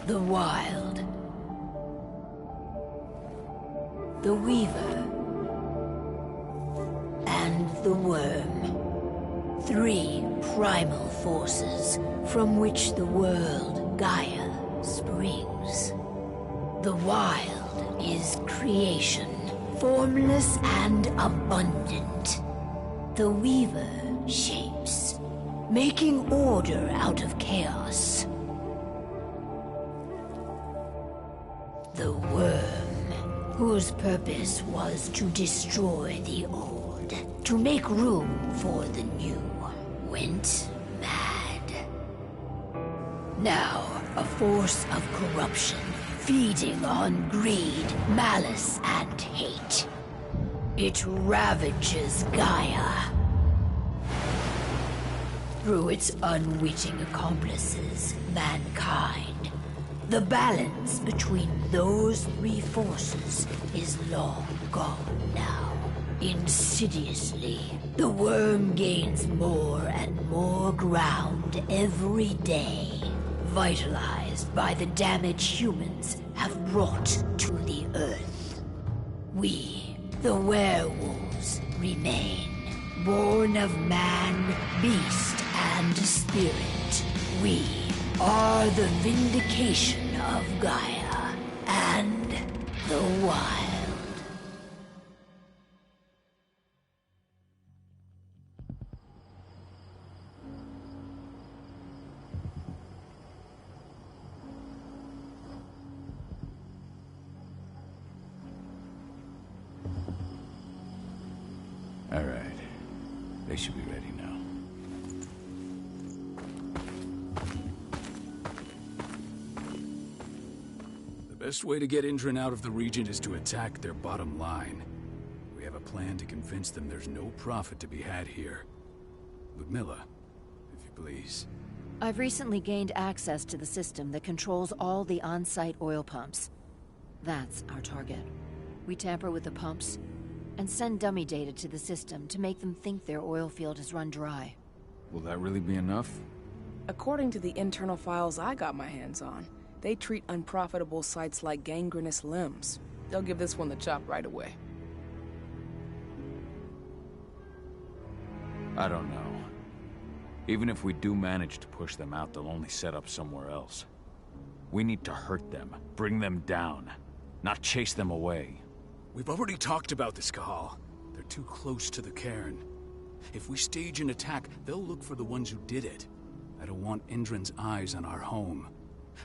The wild. The weaver. And the worm. three primal forces from which the world Gaia springs. The wild is creation, formless and abundant. The weaver shapes, making order out of chaos. The worm, whose purpose was to destroy the old, to make room for the new, went mad. Now, a force of corruption, feeding on greed, malice, and hate. It ravages Gaia. Through its unwitting accomplices, mankind, the balance between those three forces is long gone now. Insidiously, the worm gains more and more ground every day, vitalized by the damage humans have brought to the earth. We, the werewolves, remain, born of man, beast, and spirit. We are the vindication of Gaia and the wild. All right. They should be ready now. The best way to get Indran out of the region is to attack their bottom line. We have a plan to convince them there's no profit to be had here. Ludmilla, if you please. I've recently gained access to the system that controls all the on-site oil pumps. That's our target. We tamper with the pumps and send dummy data to the system to make them think their oil field has run dry. Will that really be enough? According to the internal files I got my hands on, they treat unprofitable sites like gangrenous limbs. They'll give this one the chop right away. I don't know. Even if we do manage to push them out, they'll only set up somewhere else. We need to hurt them, bring them down, not chase them away. We've already talked about this, Cahal. They're too close to the cairn. If we stage an attack, they'll look for the ones who did it. I don't want Indran's eyes on our home.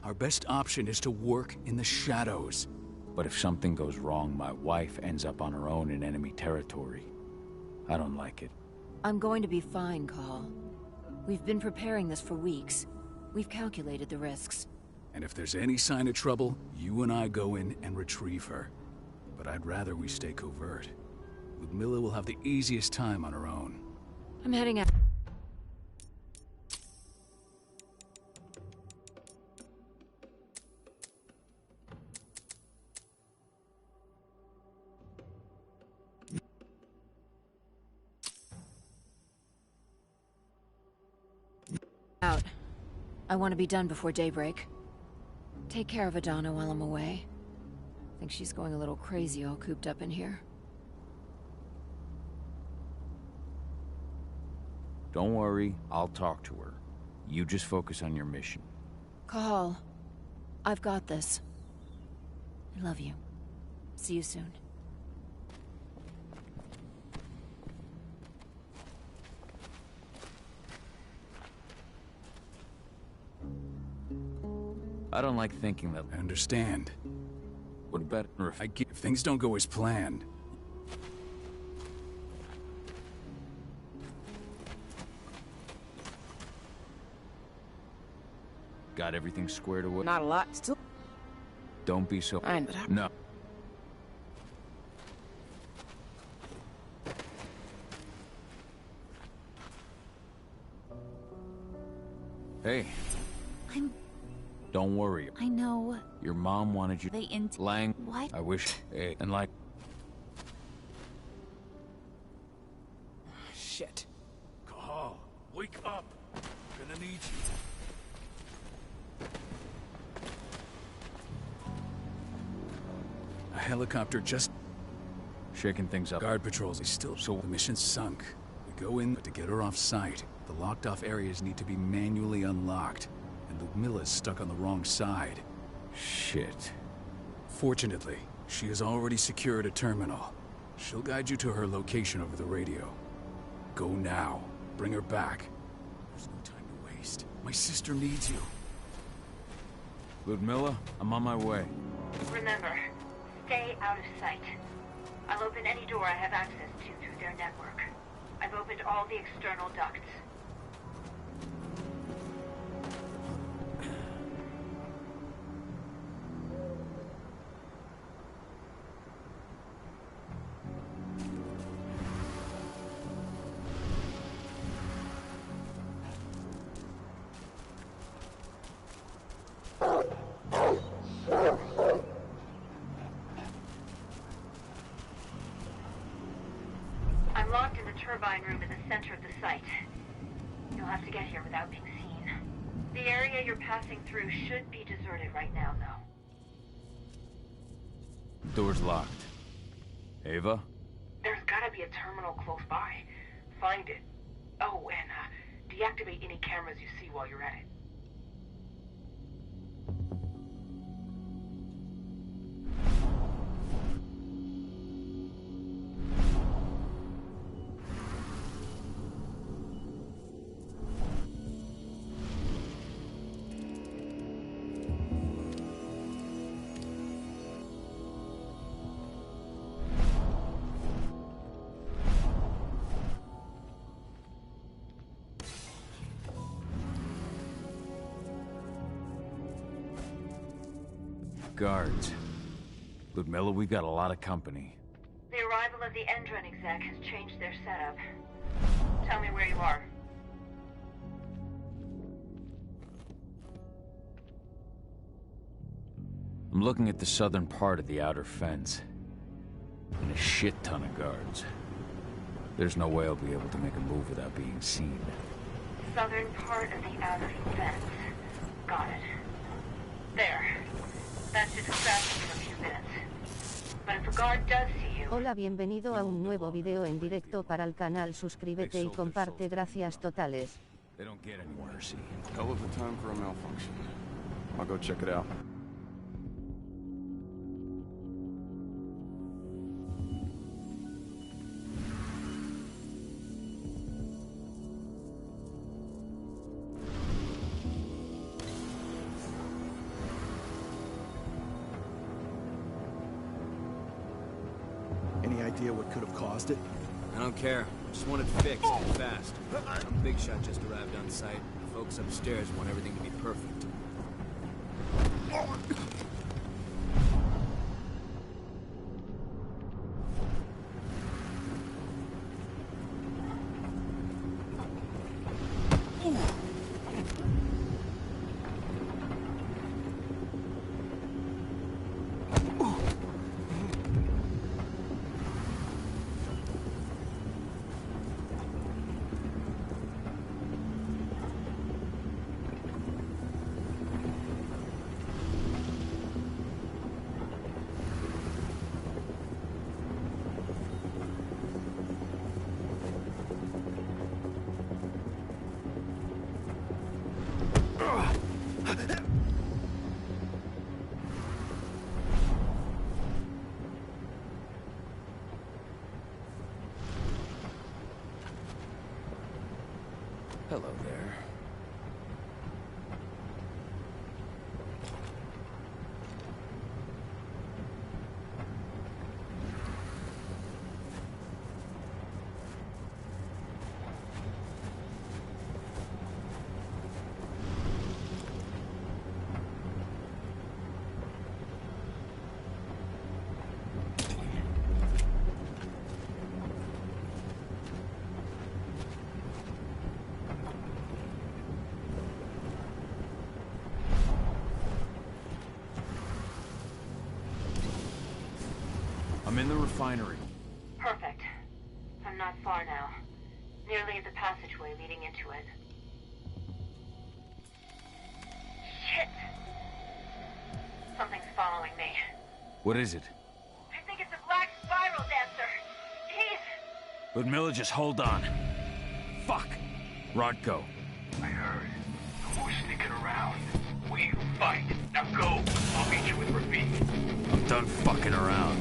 Our best option is to work in the shadows. But if something goes wrong, my wife ends up on her own in enemy territory. I don't like it. I'm going to be fine, Call. We've been preparing this for weeks. We've calculated the risks. And if there's any sign of trouble, you and I go in and retrieve her. But I'd rather we stay covert. Ludmilla will have the easiest time on her own. I'm heading out. Out. I want to be done before daybreak. Take care of Adana while I'm away. I think she's going a little crazy all cooped up in here. Don't worry, I'll talk to her. You just focus on your mission. Call. I've got this. I love you. See you soon. I don't like thinking that. I understand. What better if If things don't go as planned. got everything squared away? Not a lot, still. Don't be so... No. Hey. Don't worry. I know. Your mom wanted you... Lang... What? I wish... Hey, and like... Shit. Cahal, wake up! I'm gonna need you. A helicopter just... Shaking things up. Guard patrols is still... So the mission's sunk. We go in to get her off site. The locked-off areas need to be manually unlocked, and Ludmilla's stuck on the wrong side. Shit. Fortunately, she has already secured a terminal. She'll guide you to her location over the radio. Go now. Bring her back. There's no time to waste. My sister needs you. Ludmilla, I'm on my way. Remember, stay out of sight. I'll open any door I have access to through their network. I've opened all the external ducts. I'm locked in the turbine room in the center of the site. You'll have to get here without being seen. The area you're passing through should be deserted right now, though. Door's locked. Ava? There's gotta be a terminal close by. Find it. Oh, and deactivate any cameras you see while you're at it. Guards. Ludmilla, we've got a lot of company. The arrival of the Endron exec has changed their setup. Tell me where you are. I'm looking at the southern part of the outer fence. And a shit ton of guards. There's no way I'll be able to make a move without being seen. Southern part of the outer fence. Got it. There. That should distract you for a few minutes. But if a guard does see you... Hola, bienvenido a un nuevo video en directo para el canal. Suscríbete y comparte. Gracias totales. They don't get any mercy. Hell of a time for a malfunction. I'll go check it out. Any idea what could have caused it? I don't care. Just want it fixed and fast. Some big shot just arrived on site. The folks upstairs want everything to be perfect. Hello there. I'm in the refinery. Perfect. I'm not far now. Nearly at the passageway leading into it. Shit! Something's following me. What is it? I think it's a black spiral dancer. He's... Ludmilla, just hold on. Fuck! Rodko. I heard. No more sneaking around. We fight. Now go. I'll meet you with Rafik. I'm done fucking around.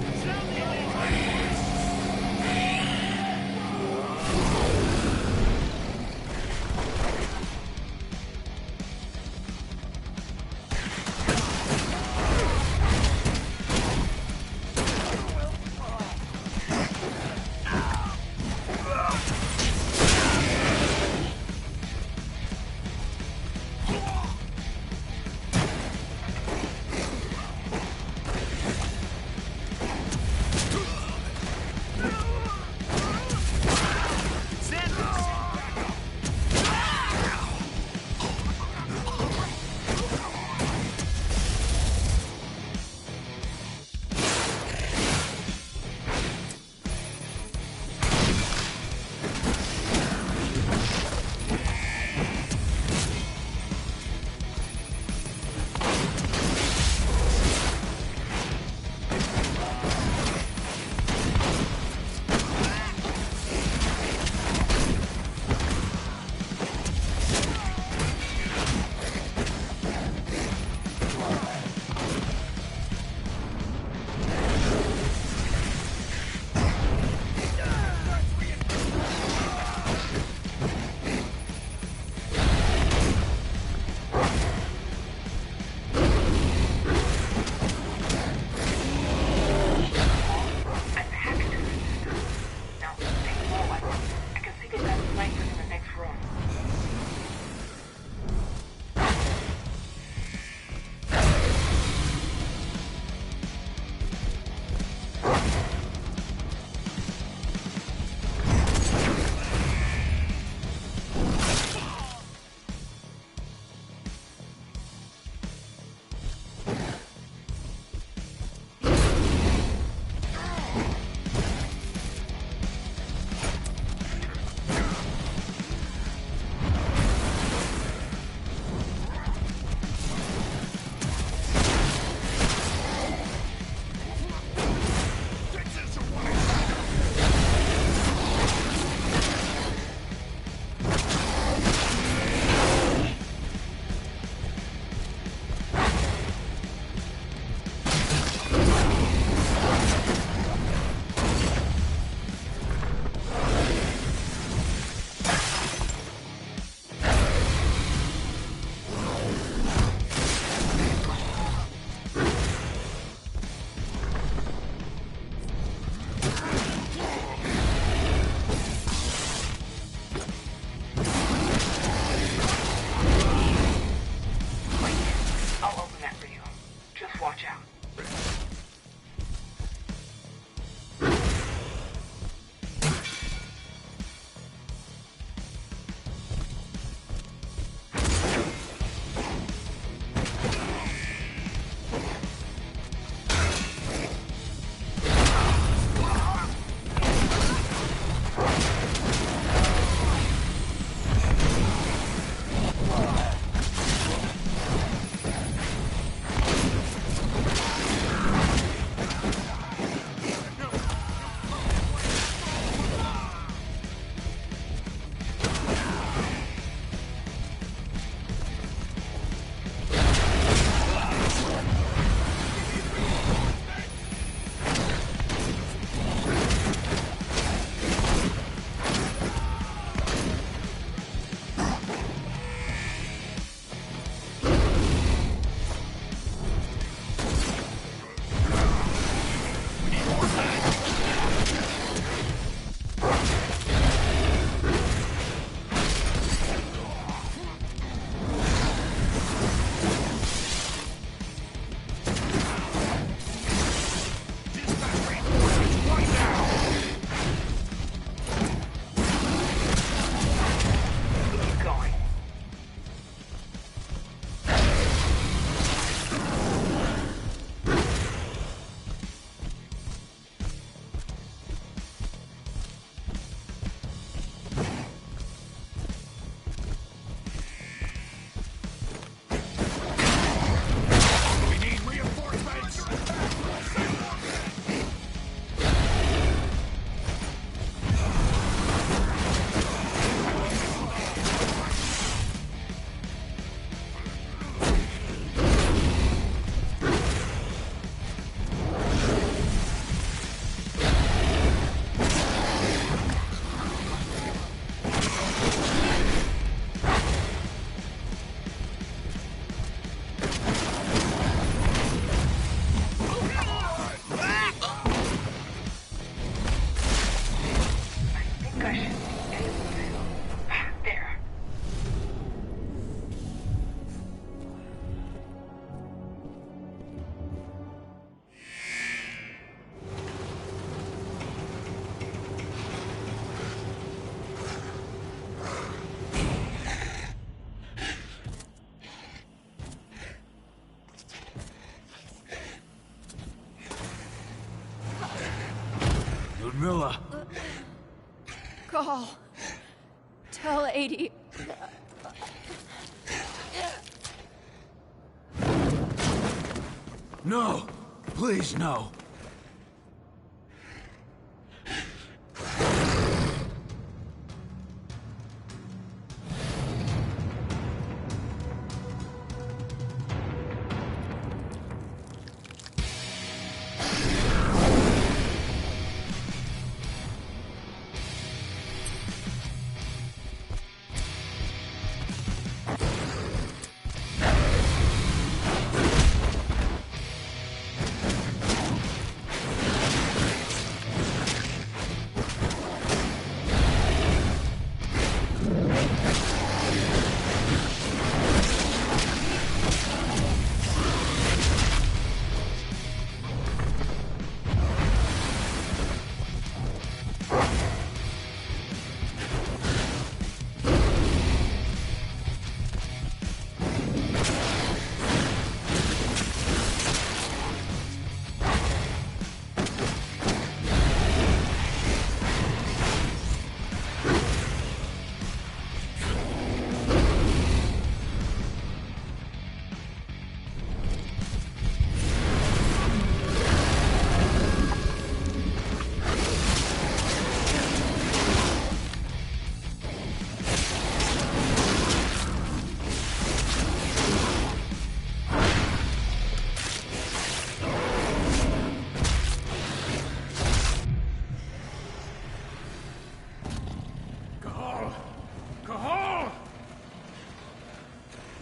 Milla! Call. Tell 80. No! Please, no!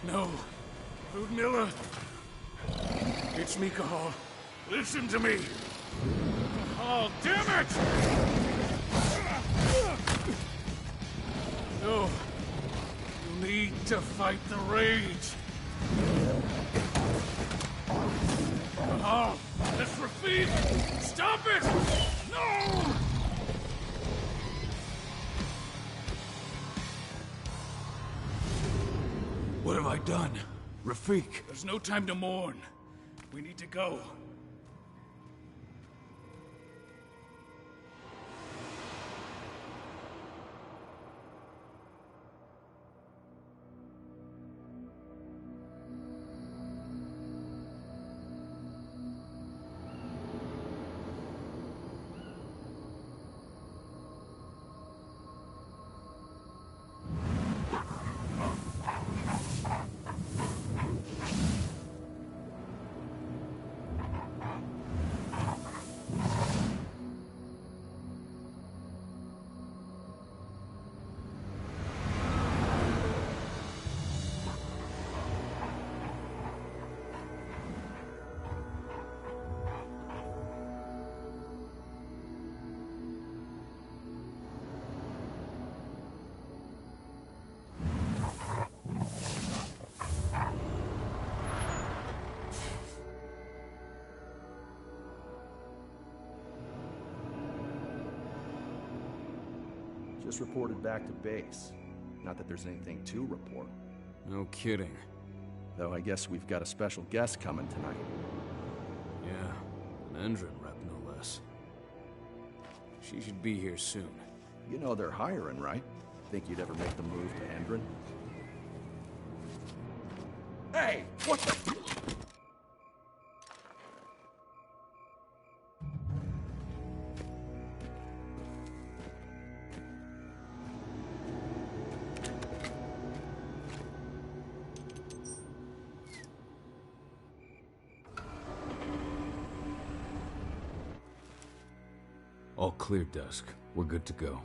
No. Ludmilla. It's me, Cahal. Listen to me. Cahal, damn it! No. You need to fight the rage. Cahal, that's Rafik! Stop it! No! What have I done? Rafik! There's no time to mourn. We need to go. Just reported back to base. Not that there's anything to report. No kidding. Though I guess we've got a special guest coming tonight. Yeah, an Endron rep, no less. She should be here soon. You know they're hiring, right? Think you'd ever make the move to Endron? Hey! What the... All clear, Dusk. We're good to go.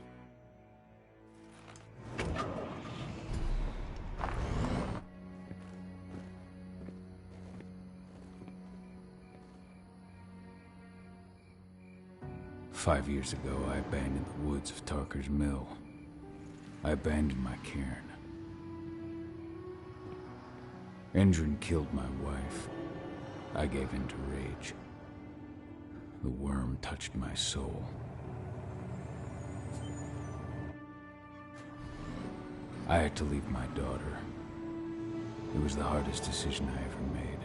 "5 years ago, I abandoned the woods of Tarker's Mill. I abandoned my cairn. Endron killed my wife. I gave in to rage. The worm touched my soul. I had to leave my daughter. It was the hardest decision I ever made.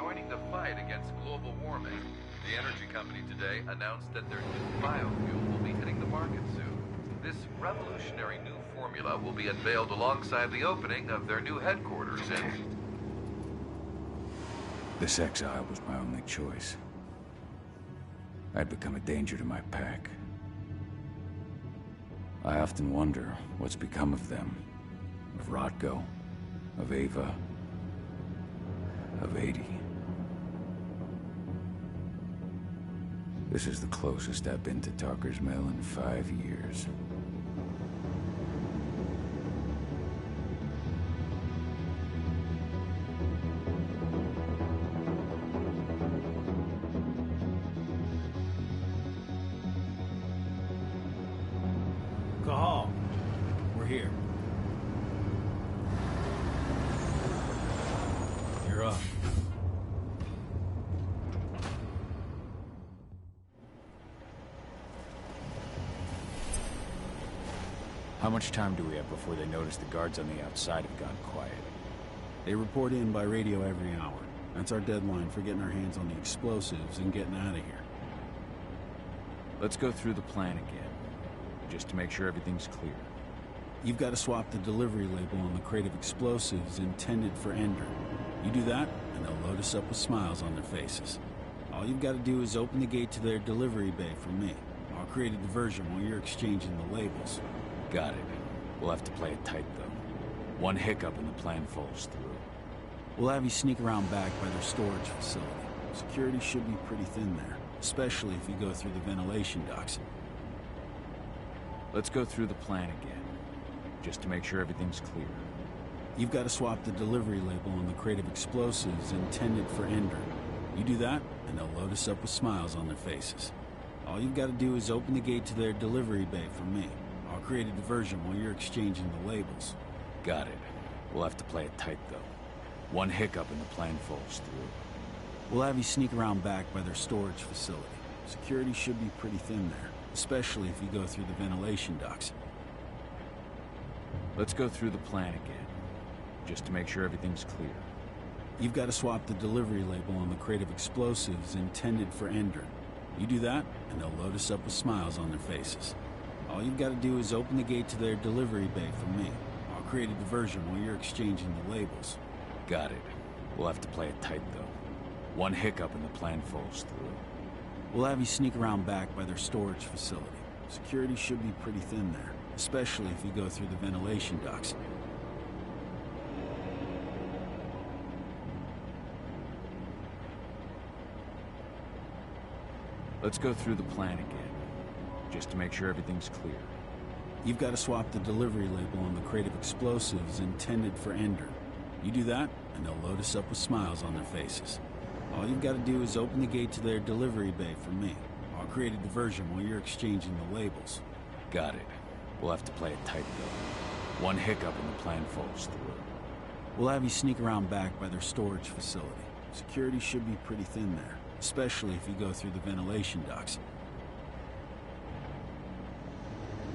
joining the fight against global warming. The energy company today announced that their new biofuel will be hitting the market soon. This revolutionary new formula will be unveiled alongside the opening of their new headquarters in... This exile was my only choice. I'd become a danger to my pack. I often wonder what's become of them. Of Rotko, of Ava, of 80. This is the closest I've been to Talker's Mill in 5 years. Cahal, we're here. You're up. How much time do we have before they notice the guards on the outside have gone quiet? They report in by radio every hour. That's our deadline for getting our hands on the explosives and getting out of here. Let's go through the plan again, just to make sure everything's clear. You've got to swap the delivery label on the crate of explosives intended for Ender. You do that, and they'll load us up with smiles on their faces. All you've got to do is open the gate to their delivery bay for me. I'll create a diversion while you're exchanging the labels. Got it. We'll have to play it tight, though. One hiccup and the plan falls through. We'll have you sneak around back by their storage facility. Security should be pretty thin there, especially if you go through the ventilation ducts. Let's go through the plan again, just to make sure everything's clear. You've got to swap the delivery label on the crate of explosives intended for Ender. You do that, and they'll load us up with smiles on their faces. All you've got to do is open the gate to their delivery bay for me. I'll create a diversion while you're exchanging the labels. Got it. We'll have to play it tight, though. One hiccup and the plan falls through. We'll have you sneak around back by their storage facility. Security should be pretty thin there, especially if you go through the ventilation ducts. Let's go through the plan again, just to make sure everything's clear. You've got to swap the delivery label on the crate of explosives intended for Ender. You do that, and they'll load us up with smiles on their faces. All you've got to do is open the gate to their delivery bay for me. I'll create a diversion while you're exchanging the labels. Got it. We'll have to play it tight, though. One hiccup and the plan falls through. We'll have you sneak around back by their storage facility. Security should be pretty thin there, especially if you go through the ventilation ducts. Let's go through the plan again, just to make sure everything's clear. You've got to swap the delivery label on the crate of explosives intended for Ender. You do that, and they'll load us up with smiles on their faces. All you've got to do is open the gate to their delivery bay for me. I'll create a diversion while you're exchanging the labels. Got it. We'll have to play it tight, though. One hiccup and the plan falls through. We'll have you sneak around back by their storage facility. Security should be pretty thin there, especially if you go through the ventilation ducts.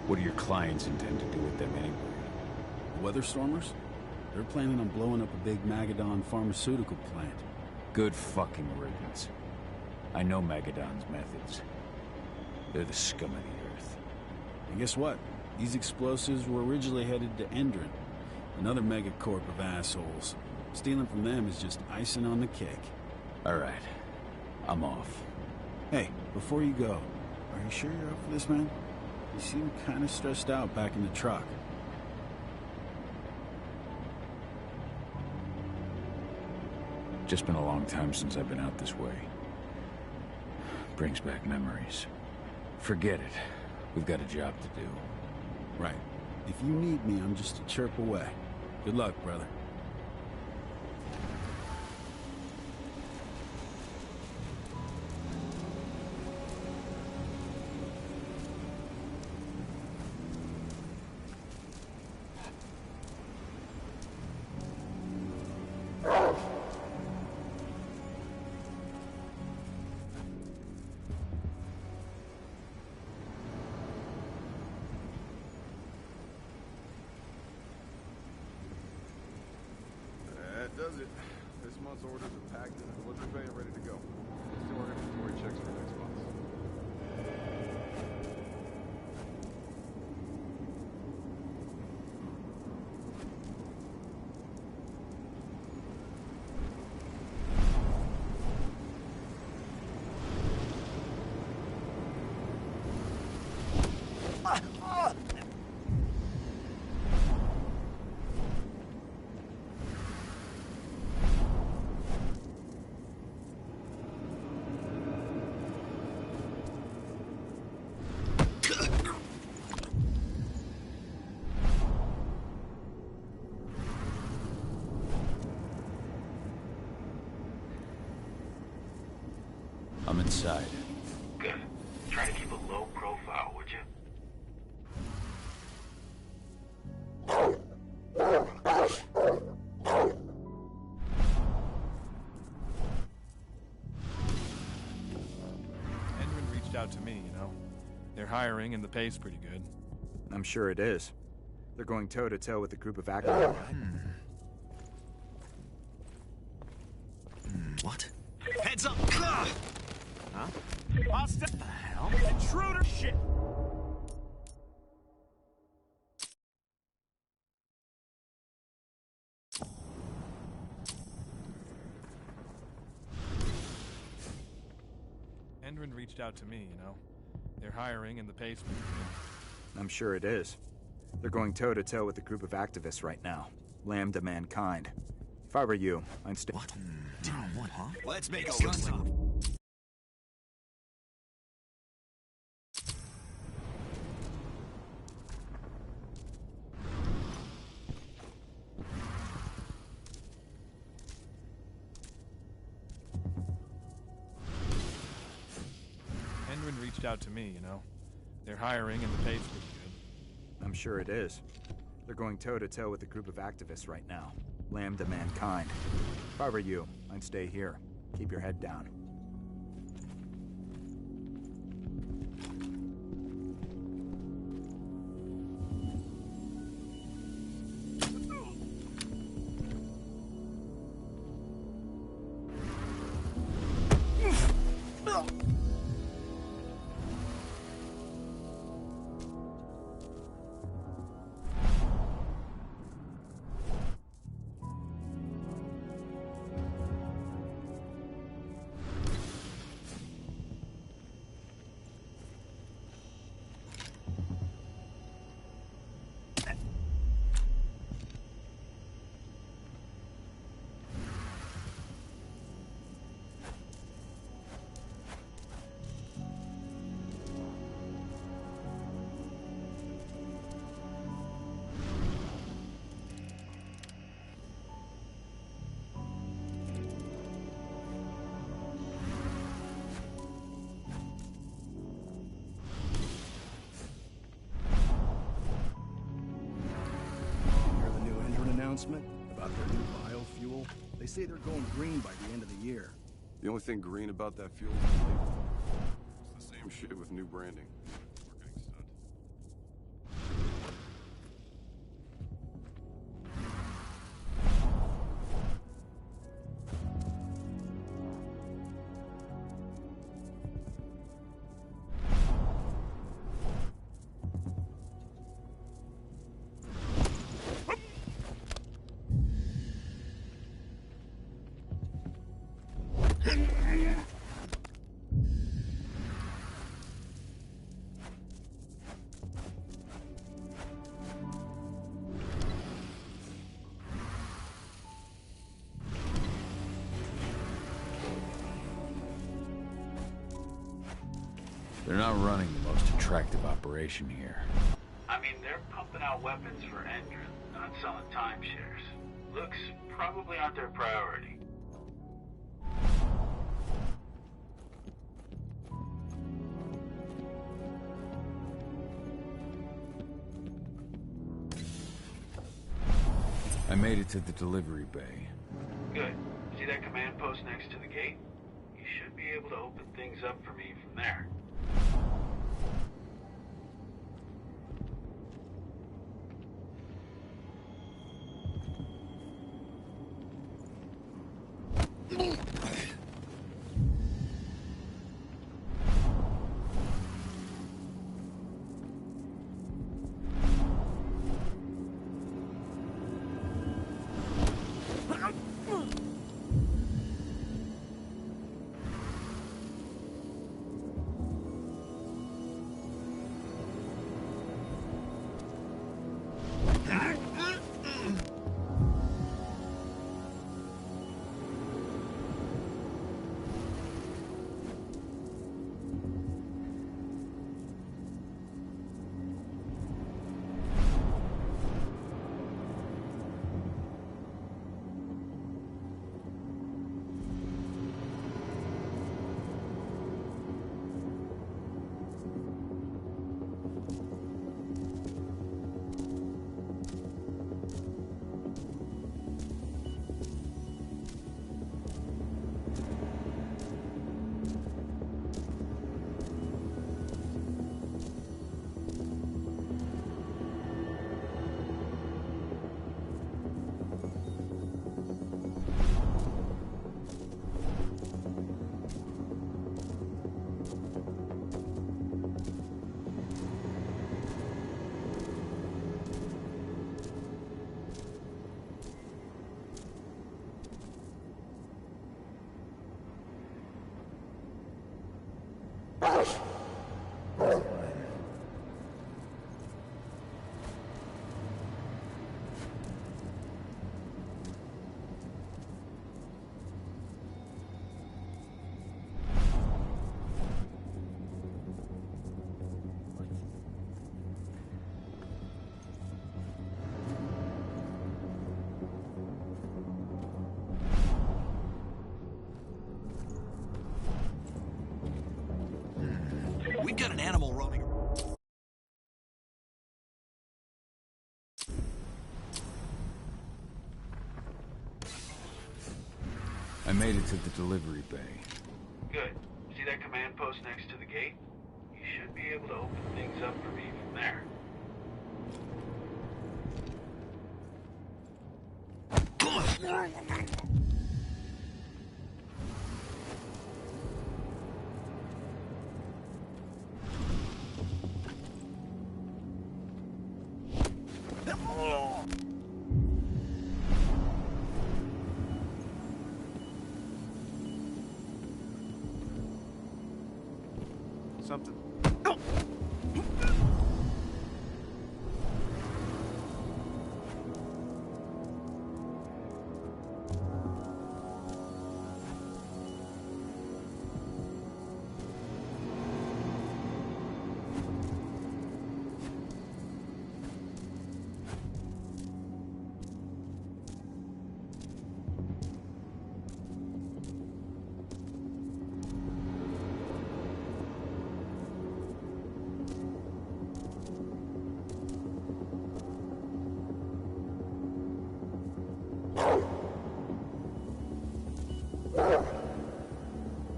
What do your clients intend to do with them anyway? Weatherstormers? They're planning on blowing up a big Magadon pharmaceutical plant. Good fucking riddance. I know Magadon's methods. They're the scum of the earth. And guess what? These explosives were originally headed to Endron, another megacorp of assholes. Stealing from them is just icing on the cake. All right. I'm off. Hey, before you go, are you sure you're up for this, man? You seem kind of stressed out back in the truck. Just been a long time since I've been out this way. Brings back memories. Forget it. We've got a job to do. Right. If you need me, I'm just a chirp away. Good luck, brother. month's orders are packed in the delivery bay and ready to go. Let's do our inventory checks for next month. I'm inside. Good. Try to keep a low profile, would you? Enron reached out to me, you know. They're hiring and the pay's pretty good. I'm sure it is. They're going toe-to-toe with a group of activists. What? Heads up! Huh? What the hell? Intruder shit! Enron reached out to me, you know. They're hiring and the pay's pretty good. I'm sure it is. They're going toe-to-toe with a group of activists right now. Lambda mankind. If I were you, I'd stay. What? What, huh? Let's make a guns off. Enron reached out to me, you know. They're hiring and the pay's pretty good. I'm sure it is. They're going toe-to-toe with a group of activists right now. Lambda mankind. If I were you, I'd stay here. Keep your head down. About their new biofuel. They say they're going green by the end of the year. The only thing green about that fuel is the label. It's the same shit with new branding. Marketing stunt. They're not running the most attractive operation here. I mean, they're pumping out weapons for Endron, not selling timeshares. Looks probably aren't their priority. I made it to the delivery bay. Good. See that command post next to the gate? You should be able to open things up for me from there. We got an animal roaming. I made it to the delivery bay. Good. See that command post next to the gate? You should be able to open things up for me from there. Something.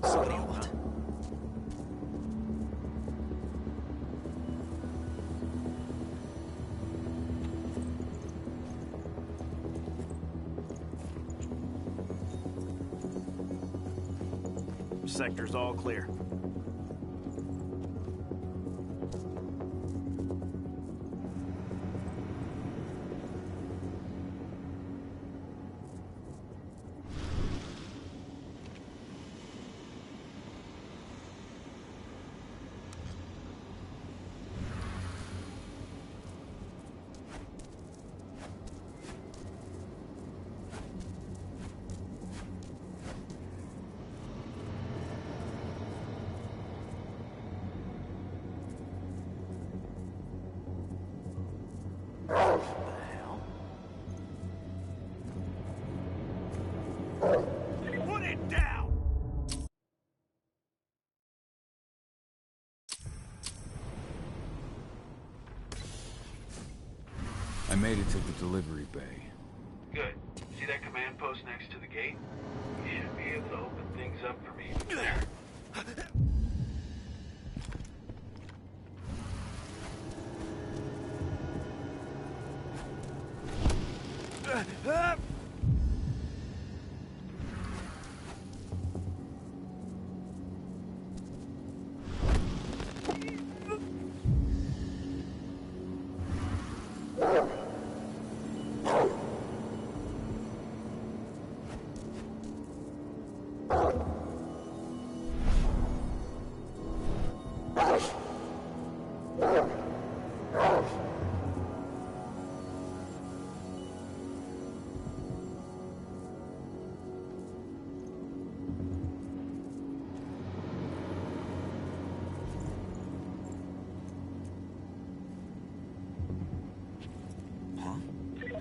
Somebody what? Sector's all clear. Put it down! I made it to the delivery bay. Good. See that command post next to the gate? You should be able to open things up for me from there.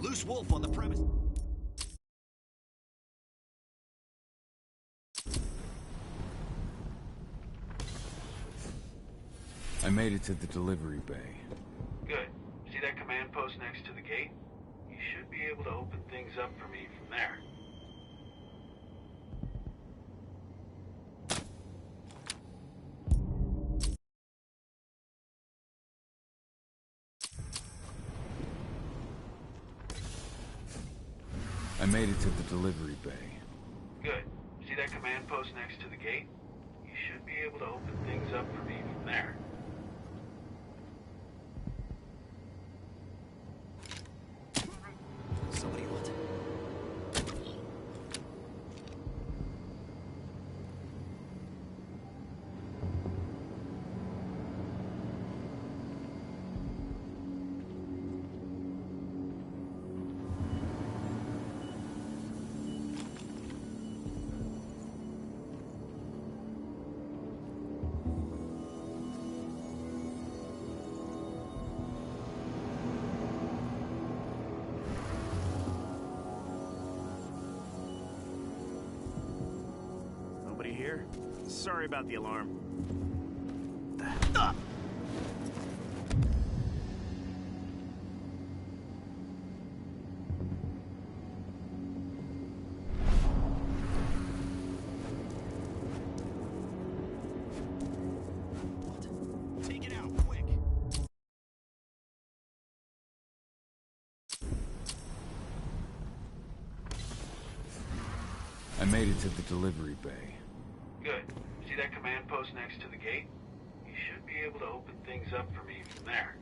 Loose wolf on the premise. I made it to the delivery bay. Good. See that command post next to the gate? You should be able to open things up for me from there. I made it to the delivery bay. Good. See that command post next to the gate? You should be able to open things up for me from there. Somebody else. Nobody here? Sorry about the alarm. Take it out, quick! I made it to the delivery bay. Good. See that command post next to the gate? You should be able to open things up for me from there.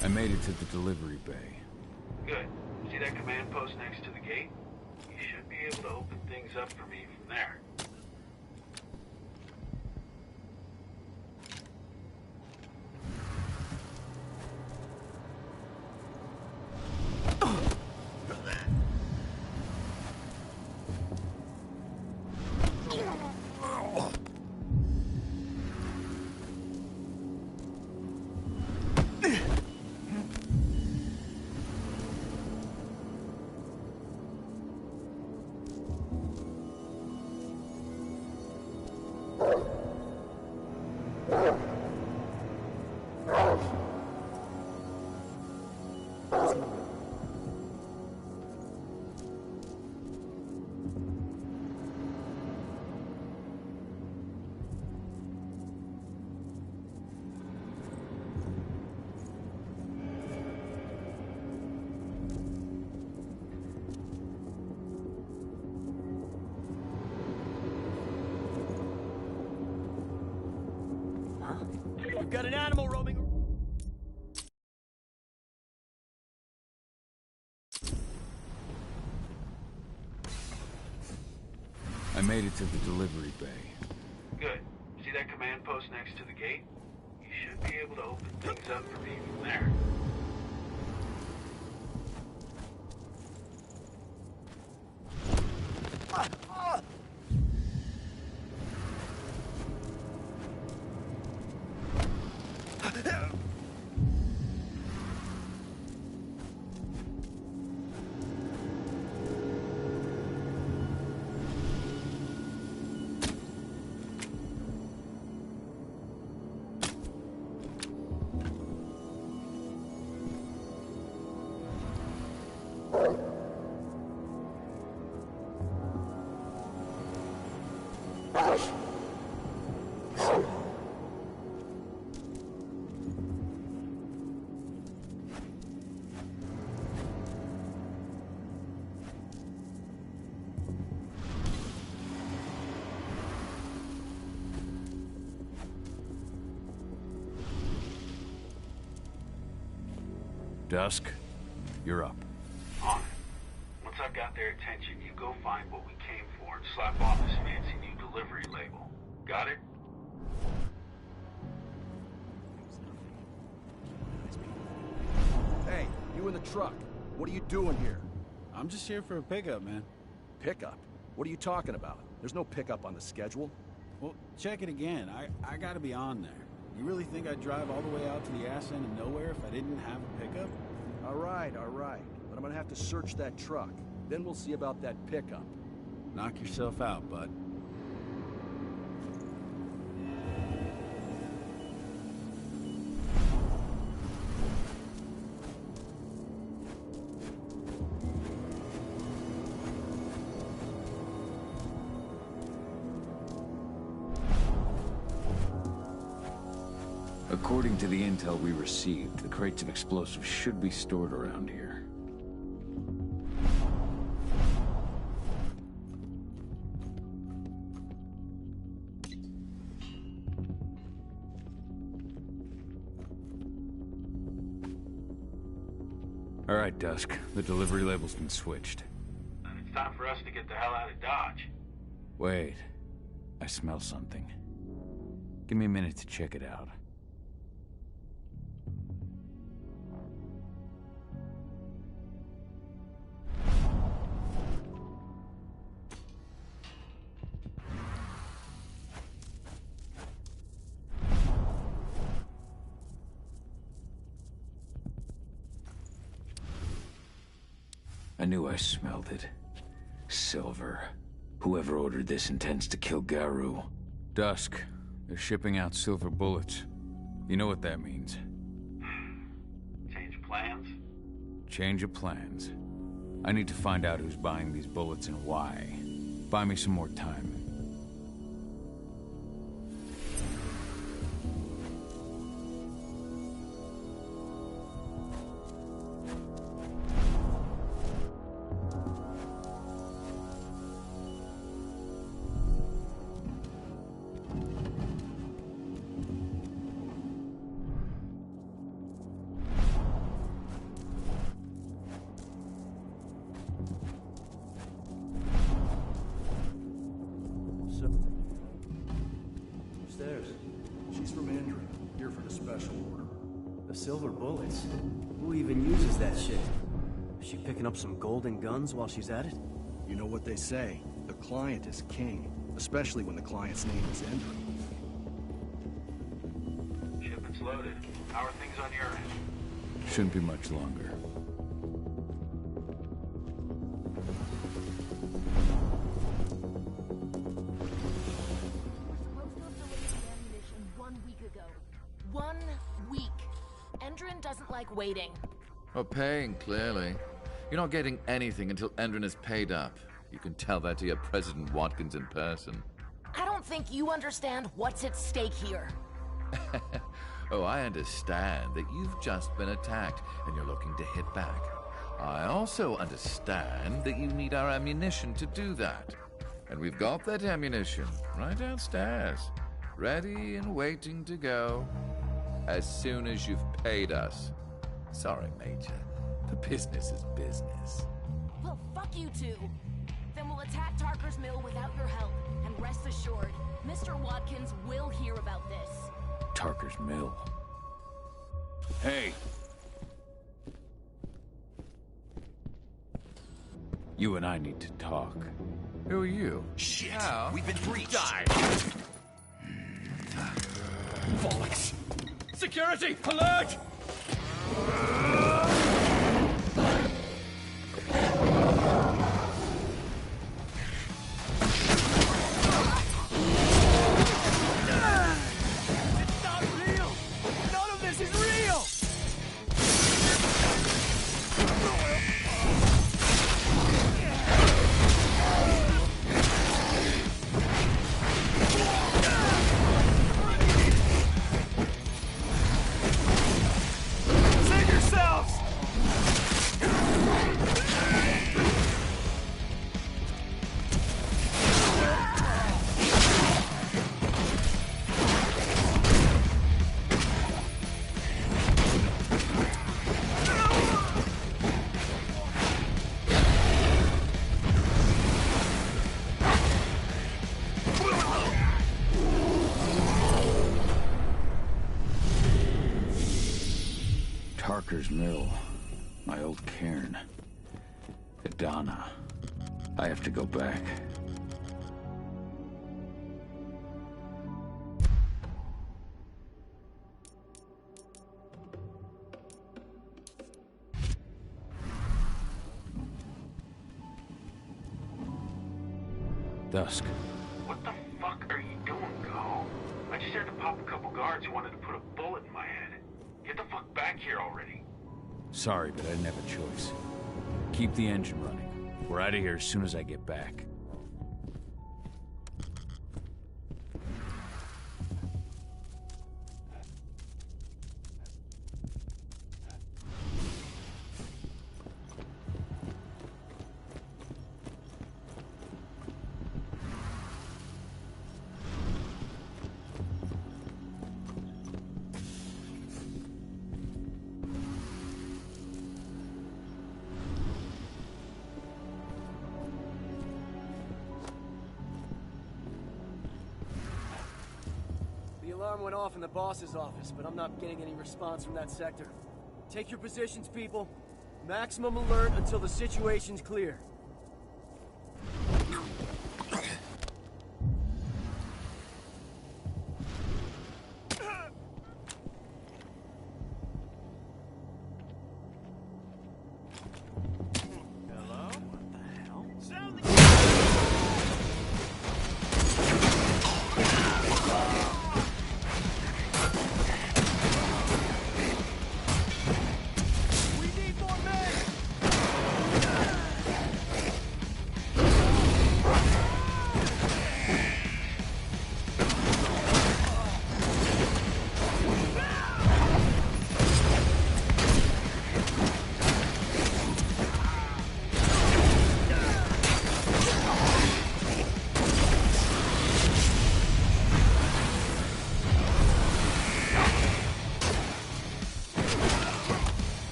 I made it to the delivery bay. Good. See that command post next to the gate? You should be able to open things up for me from there. We've got an animal roaming. I made it to the delivery bay. Good. See that command post next to the gate? You should be able to open things up for me from there. Dusk, you're up. On it. Once I've got their attention, you go find what we came for and slap on this fancy new delivery label. Got it? Hey, you in the truck. What are you doing here? I'm just here for a pickup, man. Pickup? What are you talking about? There's no pickup on the schedule. Well, check it again. I gotta be on there. You really think I'd drive all the way out to the ass end of nowhere if I didn't have a pickup? All right. But I'm gonna have to search that truck. Then we'll see about that pickup. Knock yourself out, bud. According to the intel we received, the crates of explosives should be stored around here. All right, Dusk. The delivery label's been switched. And it's time for us to get the hell out of Dodge. Wait. I smell something. Give me a minute to check it out. I knew I smelled it. Silver. Whoever ordered this intends to kill Garou. Dusk. They're shipping out silver bullets. You know what that means. Change of plans? Change of plans. I need to find out who's buying these bullets and why. Buy me some more time. She's from Andrew, here for the special order. The silver bullets? Who even uses that shit? Is she picking up some golden guns while she's at it? You know what they say, the client is king, especially when the client's name is Andrew. Shipment's loaded. How are things on your end? Shouldn't be much longer. Doesn't like waiting. Or paying, clearly. You're not getting anything until Endron is paid up. You can tell that to your President Watkins in person. I don't think you understand what's at stake here. Oh, I understand that you've just been attacked and you're looking to hit back. I also understand that you need our ammunition to do that. And we've got that ammunition right downstairs, ready and waiting to go. As soon as you've paid us. Sorry, Major. The business is business. Well, fuck you two. Then we'll attack Tarker's mill without your help. And rest assured, Mr. Watkins will hear about this. Tarker's mill. Hey! You and I need to talk. Who are you? Shit! Now, We've been breached! Die! Bollocks! Security! Alert! It's not real! None of this is real! Save yourself! Parker's Mill. My old cairn. Adana. I have to go back. Dusk. What the fuck are you doing, Go? I just had to pop a couple guards who wanted to put a bullet in my head. Get the fuck back here already. Sorry, but I didn't have a choice. Keep the engine running. We're out of here as soon as I get back. The alarm went off in the boss's office, but I'm not getting any response from that sector. Take your positions, people. Maximum alert until the situation's clear.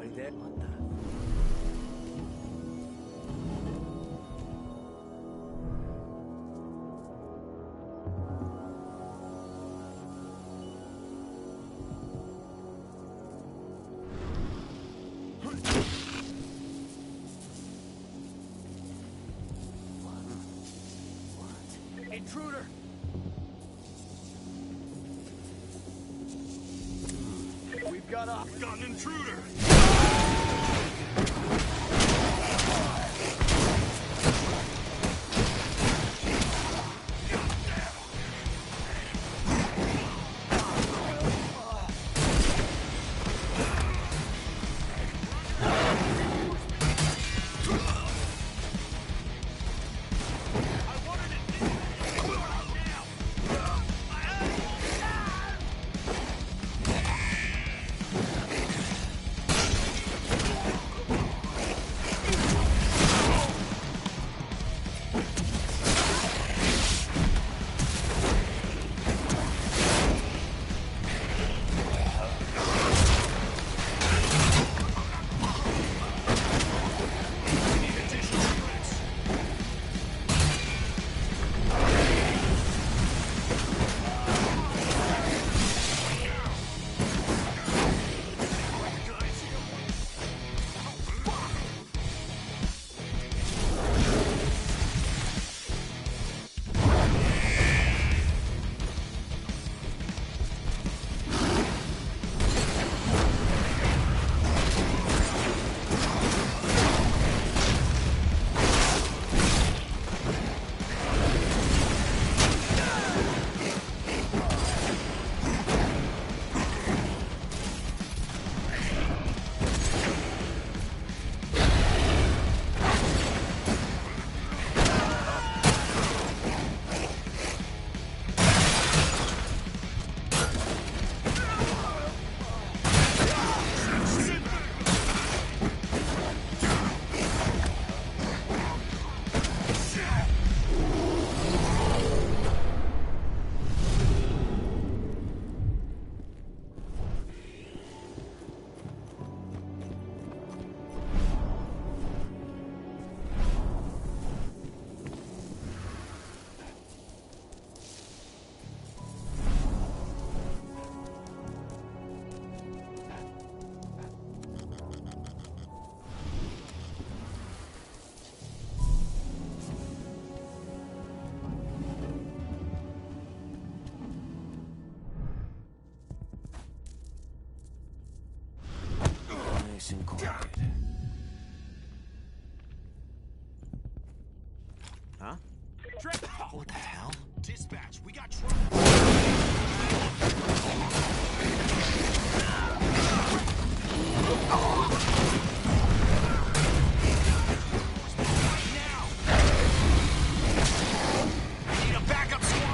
Anybody there? What the? Intruder! We've got an intruder! Nice and quiet. Huh? What the hell? Dispatch, we got trouble. Need a backup squad.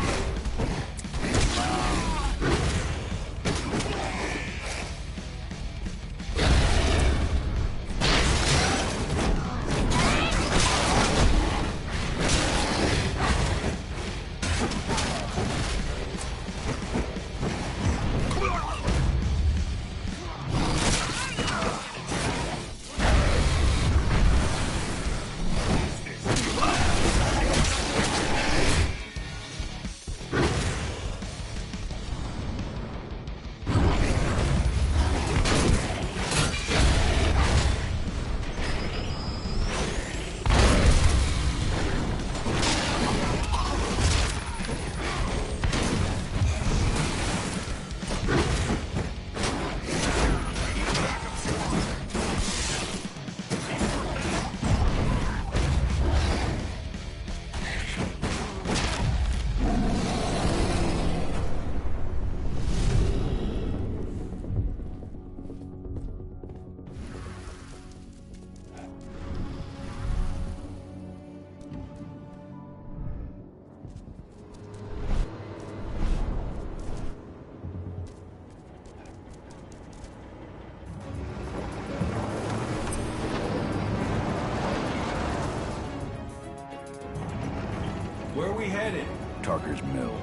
Where are we headed? Tarker's Mill.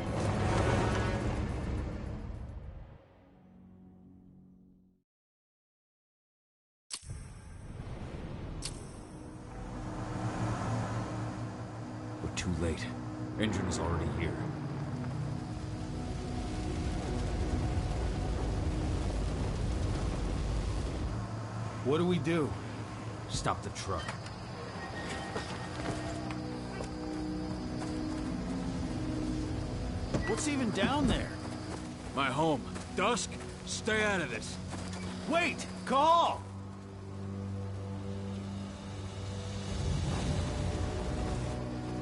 too late. Engine is already here. What do we do? Stop the truck. What's even down there? My home. Dusk, stay out of this. Wait! Call!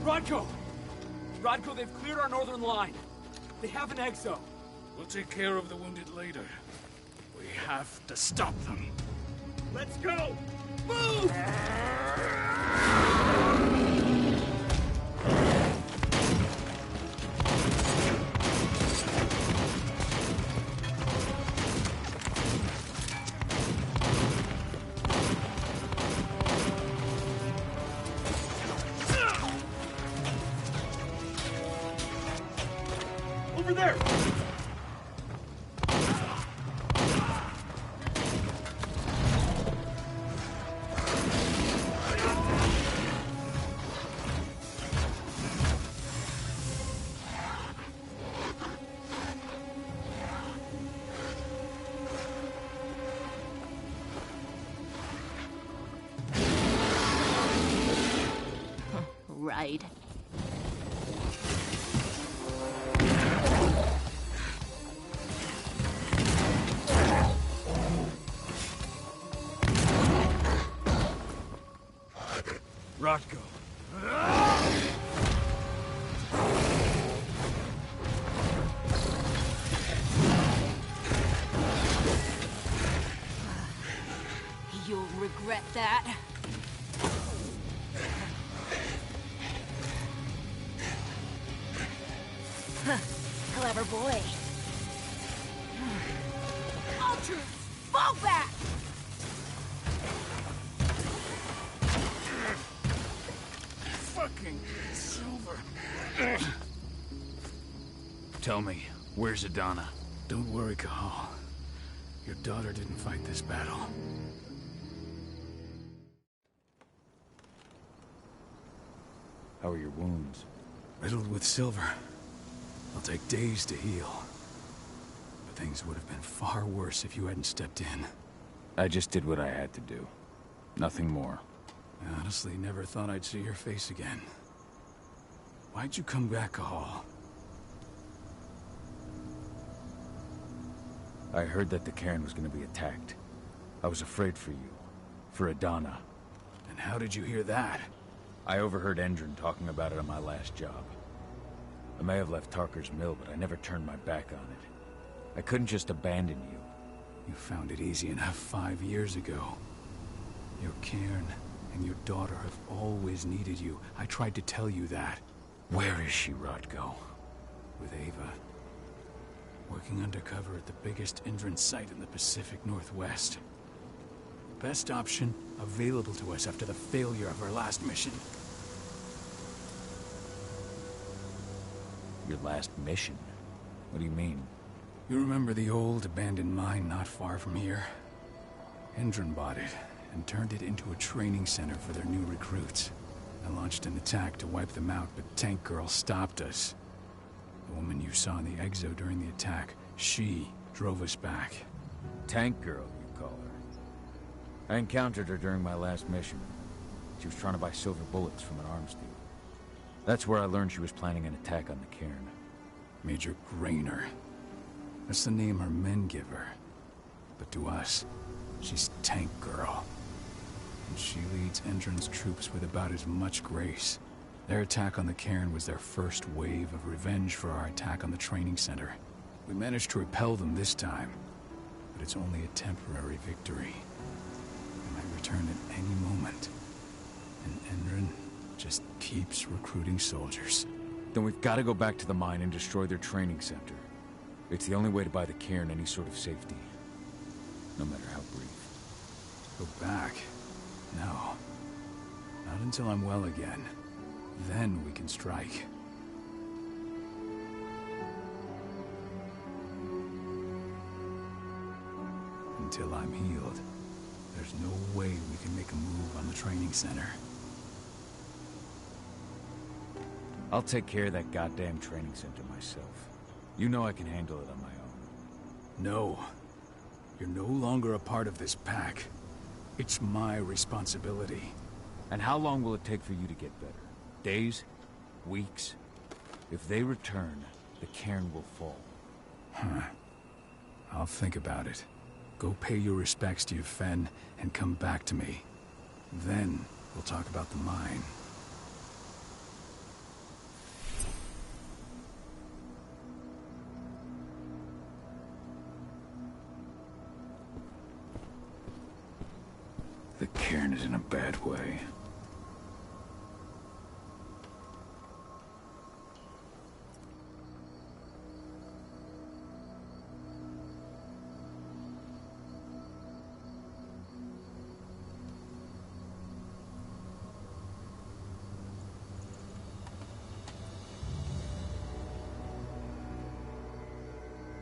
Rodko! Rodko, they've cleared our northern line. They have an exo. We'll take care of the wounded later. We have to stop them. Let's go! Move! Over there! Right. Rodko. You'll regret that. Clever boy. All troops, fall back! Fucking Silver. Tell me, where's Adana? Don't worry, Cahal. Your daughter didn't fight this battle. How are your wounds? Riddled with silver. They'll take days to heal. But things would have been far worse if you hadn't stepped in. I just did what I had to do. Nothing more. I honestly never thought I'd see your face again. Why'd you come back, Cahal? I heard that the cairn was going to be attacked. I was afraid for you. For Adana. And how did you hear that? I overheard Endron talking about it on my last job. I may have left Tarker's mill, but I never turned my back on it. I couldn't just abandon you. You found it easy enough 5 years ago. Your cairn and your daughter have always needed you. I tried to tell you that. Where is she, Rodko? With Ava. Working undercover at the biggest Endron site in the Pacific Northwest. Best option available to us after the failure of our last mission. Your last mission? What do you mean? You remember the old abandoned mine not far from here? Endron bought it and turned it into a training center for their new recruits. I launched an attack to wipe them out, but Tank Girl stopped us. The woman you saw in the exo during the attack, she drove us back. Tank Girl, you call her. I encountered her during my last mission. She was trying to buy silver bullets from an arms dealer. That's where I learned she was planning an attack on the cairn. Major Grainer. That's the name her men give her. But to us, she's Tank Girl. And she leads Endron's troops with about as much grace. Their attack on the cairn was their first wave of revenge for our attack on the training center. We managed to repel them this time, but it's only a temporary victory. They might return at any moment. And Endron just keeps recruiting soldiers. Then we've got to go back to the mine and destroy their training center. It's the only way to buy the cairn any sort of safety. No matter how brief. Go back? No. Not until I'm well again. Then we can strike. Until I'm healed, there's no way we can make a move on the training center. I'll take care of that goddamn training center myself. You know I can handle it on my own. No. You're no longer a part of this pack. It's my responsibility. And how long will it take for you to get better? Days? Weeks? If they return, the cairn will fall. Huh. I'll think about it. Go pay your respects to your Fen and come back to me. Then we'll talk about the mine. The cairn is in a bad way.